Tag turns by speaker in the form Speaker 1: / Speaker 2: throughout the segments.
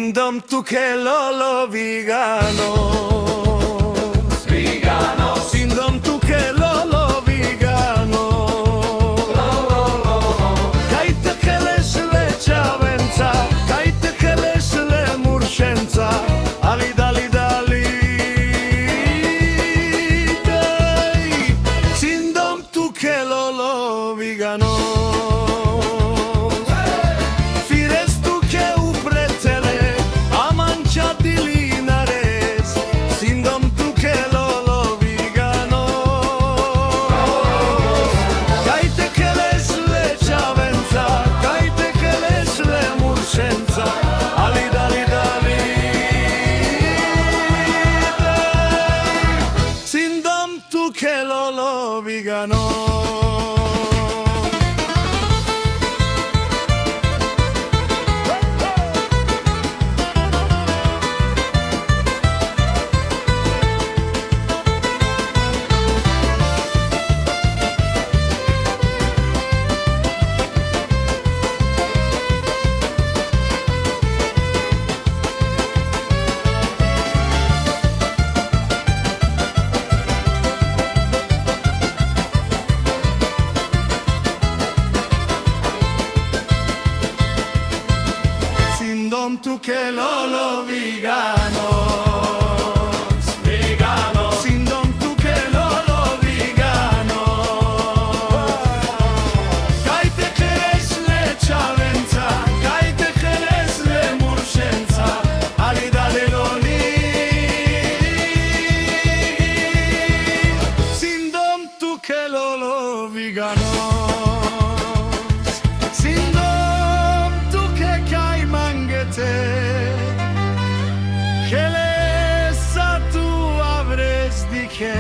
Speaker 1: Sindom tu che lo vigano.
Speaker 2: Vigano,
Speaker 1: Sindom tu che lo vigano. Caite che le ciavenza, caite che le murcenza, ali dali dali. Dai, Sindom tu che lo vigano. Che lo vigano. Sindom tu che lo vigano.
Speaker 2: vigano,
Speaker 1: Sindom tu che lo vigano. Caite che le ciavenza, caite che le murcenza, ali dale loli. Sindom tu che lo vigano. Che lesa tu avresti che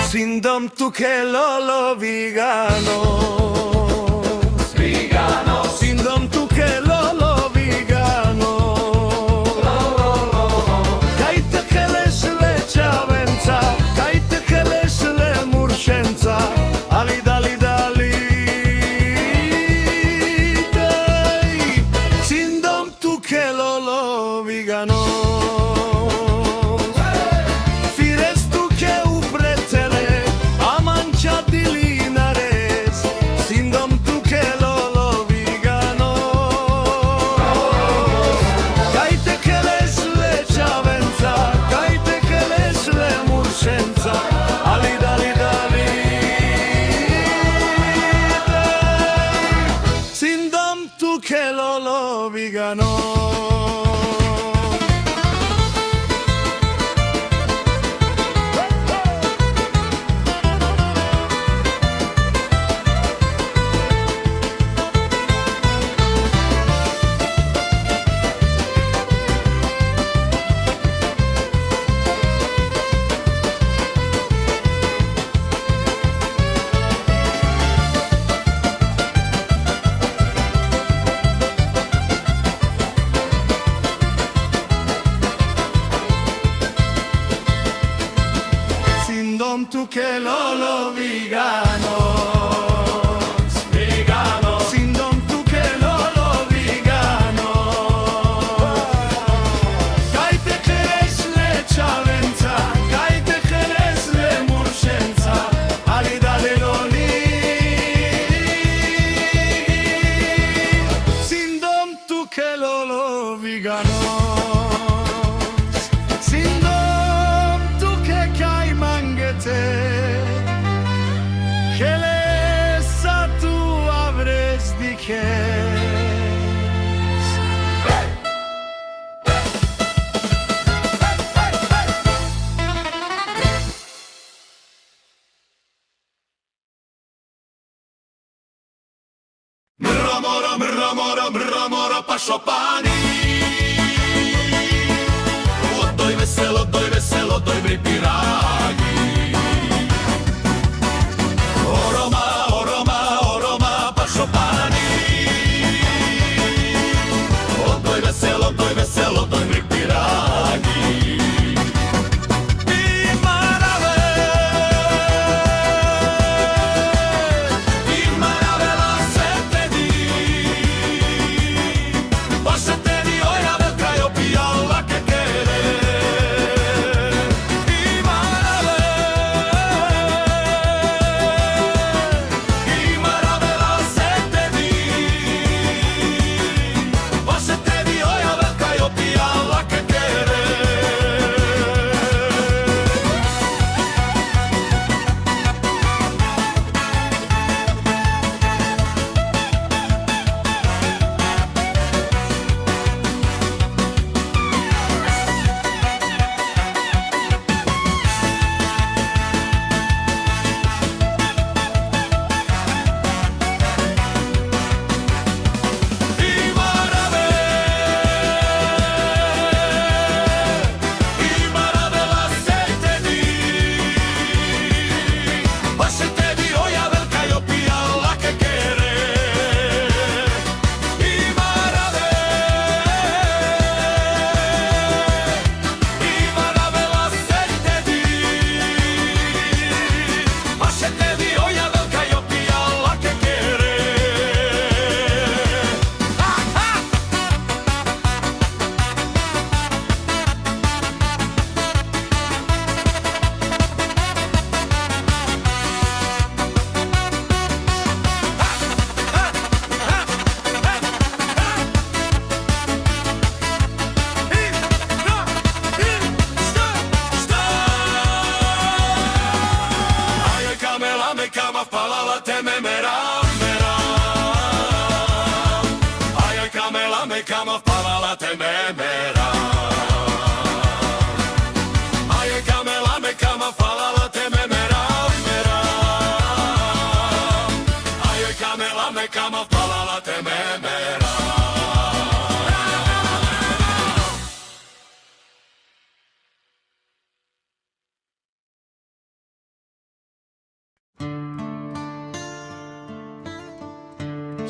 Speaker 1: Sindom tu che lo vigano.
Speaker 2: vigano,
Speaker 1: Sindom tu che lo vigano. Caite che le ciavenza, caite che le murcenza, ali dali dali. Dai, Sindom tu che lo vigano. Che lo vigano. Sindom tu che lo vigano.
Speaker 2: vigano,
Speaker 1: Sindom tu che lo vigano. Caite che le ciavenza, caite che le murcenza, ali dale loli. Sindom tu che lo vigano. Che lesa tu avresti che
Speaker 2: mramora pa Šopani. Odoj veselo, doj mi piragi. Oroma pa Šopani. Odoj veselo, doj mi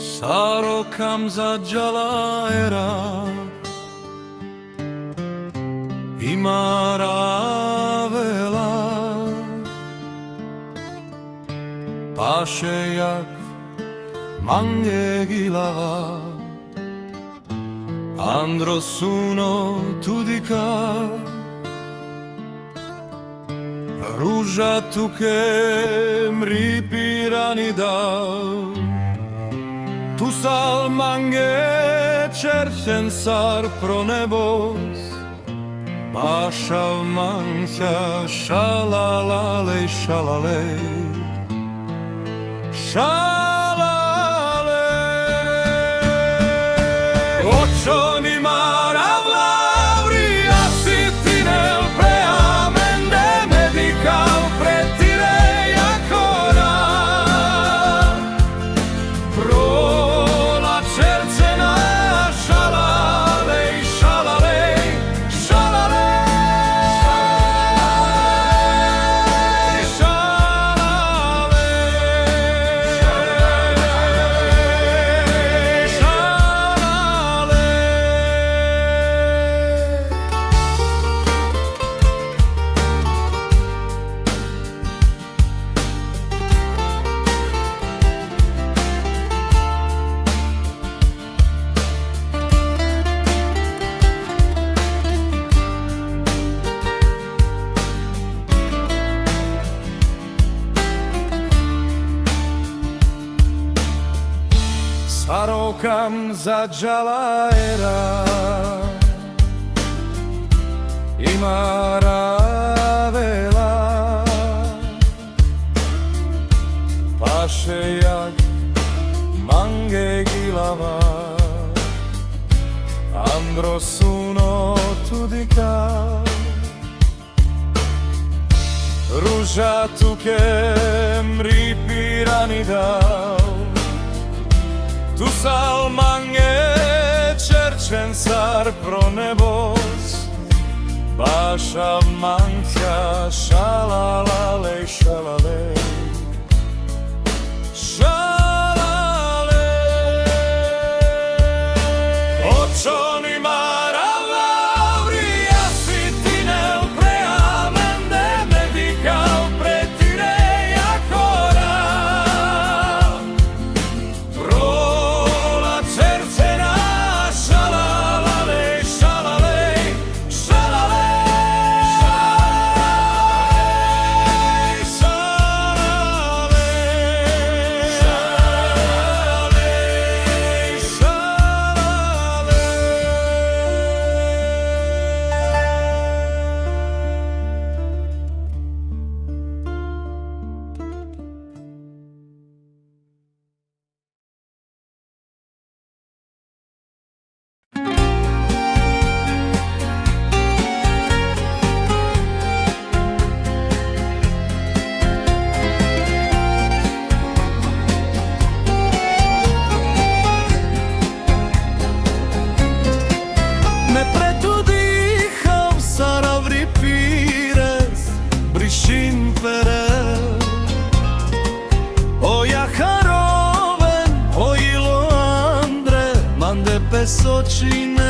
Speaker 1: Sarokam zađala era I maravela Paše jak mange gilava Androsuno tudika Ruža tuke mripiranida Tu sal mange čeršen pro nebos Pašav manća šalalale šalale Šalale Očoni marav lavri Asitinel preamende Medikal pretire jakora Prola čerčena šalale šalale šalale Sarokam zađala era I maravela Paše jak mange gilava Androsuno tudika Ruža tuke mripiranida Tu sal mange čerčen pro nebos Pašav manća šalalale šalale Šalale Očoni marav lavri Asitinel preamende Medikal pretire jakora Pesočine